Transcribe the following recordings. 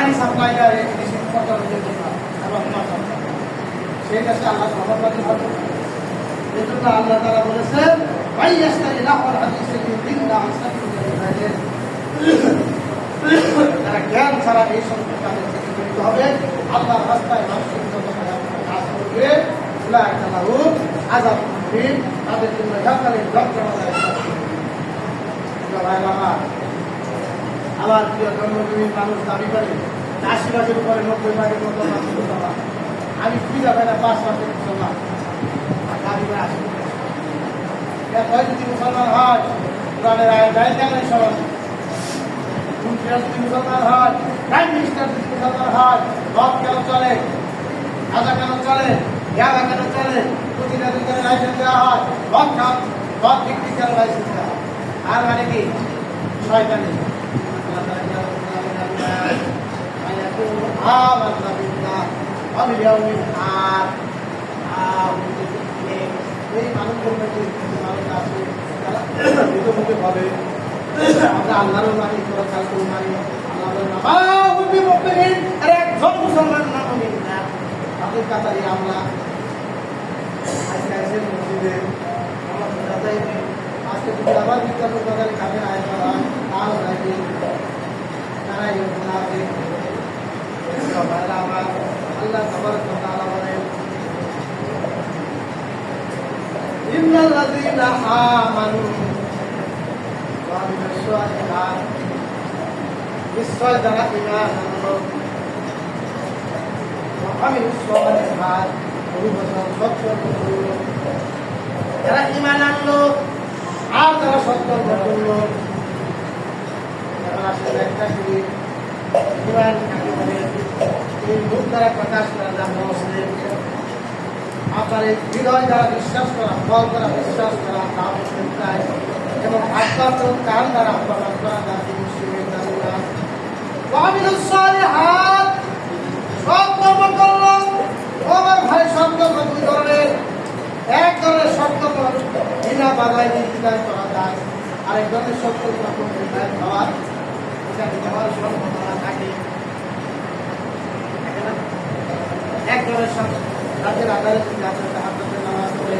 পানি সাপ্লাইয়ার এবং সেই দেশে আল্লাহ সমাজবাদী হবে। এই জন্য আল্লাহ তারা বলেছেন তারা জ্ঞান ছাড়া এই সমস্ত কাজের থেকে জড়িত হবে। আল্লাহর রাস্তায় মানুষের কাজ করবে আযাব মুহিন, তাদের জন্য জাহান্নামের যন্ত্রণাদায়ক শাস্তি। আমার প্রিয় জন্মভূমির মানুষ দাবি করে 80 ভাগের উপরে 90 ভাগের মতো মুসলমান। আমি খুঁজে পাই না 5% মুসলমান দাবি করে 80। যদি মুসলমান হয় কোরআনের আইন গায়ে কেন সরল, যদি মুসলমান হয়, প্রাইম মিনিস্টার যদি মুসলমান হয়, মদ কেন চলে, গাঁজা কেন চলে, ইয়াবা কেন চলে, প্রতিটা দোকানে লাইসেন্স দেওয়া হয়, মদ বিক্রি কেন লাইসেন্স দেওয়া হয়? আর মানে কি শয়তানি। এই মানুষের মধ্যে মানুষ আছে যারা মৃতমুখে ভাবে আমরা আল্লাহরও মানি, পরকালকেও মানি, একজন মুসলমান না মুমিন না, তাদের কাতারে আমরা আজকে এসে মসজিদে আজকে যদি আবার বিজ্ঞাপন বাজারে কাজে আয় করা হয় তাহলে নাকি তারাই গুণাবে। আমার আল্লাহ সবার কথা বলেন ইন্নাল্লাযীনা আমানু ওয়া আমিলুস সালিহাত, নিশ্চয় যারা ঈমান আনলো ওয়া আমিলুস সালিহাত, সৎকর্ম করলো, যারা ঈমান আনলো আর যারা সৎকর্ম করলো। এখন আসলে একটা কি ঈমান কাকে বলে? এই মুখ দ্বারা প্রকাশ করা যা মুসলিম, আপনার এই হৃদয় দ্বারা বিশ্বাস করা, ফল দ্বারা বিশ্বাস করা তা মুসলিম চাই, এবং আত্মা কান দ্বারা প্রকাশ করা যা মুসলিমের দাবিরা। ওয়ামিলুস সালিহাত, সৎ কর্ম করলো। আমার ভাই সৎ কর্ম দুই ধরনের। এক ধরনের সৎ কর্ম বিনা বাধায় নির্দিদায় করা যায়, আরেক ধরনের সৎ কর্ম নির্দিদায় খাওয়ার এটাকে দেওয়ার সম্ভাবনা থাকে। এক ধরনের রাতের আধারে হাতে নামাজ করে,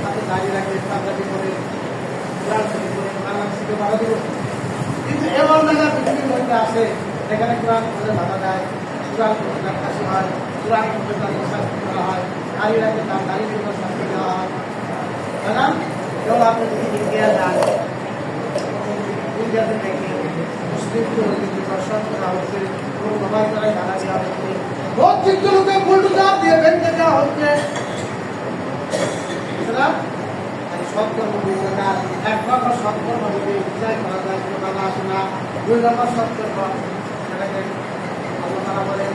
হাতে দাঁড়িয়ে রাখে, সাবধানি করে, কোরআন শরীফ করে, বাংলা শিখে বাধা দিব। কিন্তু এমন জায়গা পৃথিবীর মধ্যে আছে যেখানে কোরআন করে বাধা দেয়, কোরআন করে তার কাশি হয়, কোরআন করে তার শাস্তি করা হয়, দাঁড়িয়ে রাখে তার দাঁড়িয়ে করে শাস্তি দেওয়া হয়। তাই না? যেমন আপনি যদি ইন্ডিয়া যান, ইন্ডিয়াতে দেখে মুসলিমকে দর্শন করা হচ্ছে, এবং সবাই তারাই বাধা দেওয়া হচ্ছে, বঞ্চিত লোকে বুলডোজার দিয়ে ভেঙে দেওয়া হচ্ছে। সৎকর্ম এক নম্বর সৎকর্ম যদি বিচার করা যায়, কোনো বাধা আসে না। দুই নম্বর সৎকর্ম, সেটাকে আল্লাহ তাআলা বলেন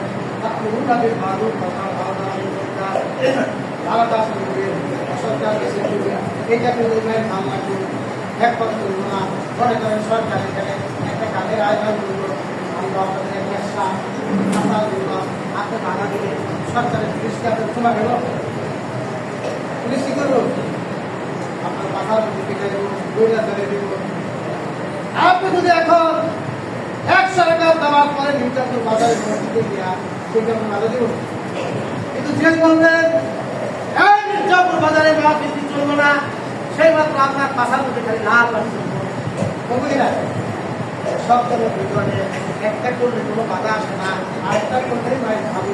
ভালো কাজ করবে, অসৎ কাজ বেশি করবে, এইটাকে ভাল লাগবে, একপথ করবো না। মনে করেন সরকার এখানে একটা কাজের আয়োজন করলো, আমরা আপনাদের একটা হাতে বাধা দিলে সরকারের পুলিশকে আপনার ক্ষমা গেল, পুলিশ কি করবো? আপনার বাধার দিকে দৌড়া ধরে দিব। আপনি যদি এখন 100 টাকা দেওয়ার পরে মির্জাপুর বাজারে মসজিদে গিয়া সেটা আপনি বাধা দিব। কিন্তু যে বলবেন এই মির্জাপুর বাজারে মাছ বিক্রি চলবো না, সেই মাত্র আপনার পাশার মধ্যে খালি লাল বাড়ি চলবো, বলবি না? সব ধরনের বিজ্ঞানে একটা করলে কোনো বাধা আসে না, আরেকটা করলেই ভাই ভাবি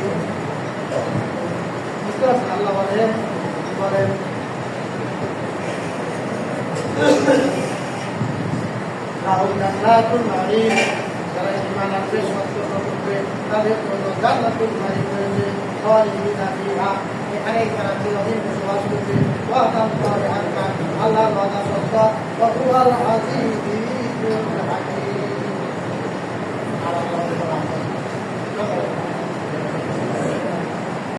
বুঝতে পারছেন? আল্লাহ বলেন রাহুল জান্নাতুল নাঈম, যারা ঈমান আনবে, সৎকর্ম করবে, তাদের জন্য জান্নাতুল নাঈম রয়েছে, খালিদিনা ফিহা, এখানেই তারা চিরদিন বসবাস করবে। ওয়া তানফারে হাক্কা, আল্লাহর ওয়াদা সত্য, ওয়া হুয়াল আজিজুল হাকীম।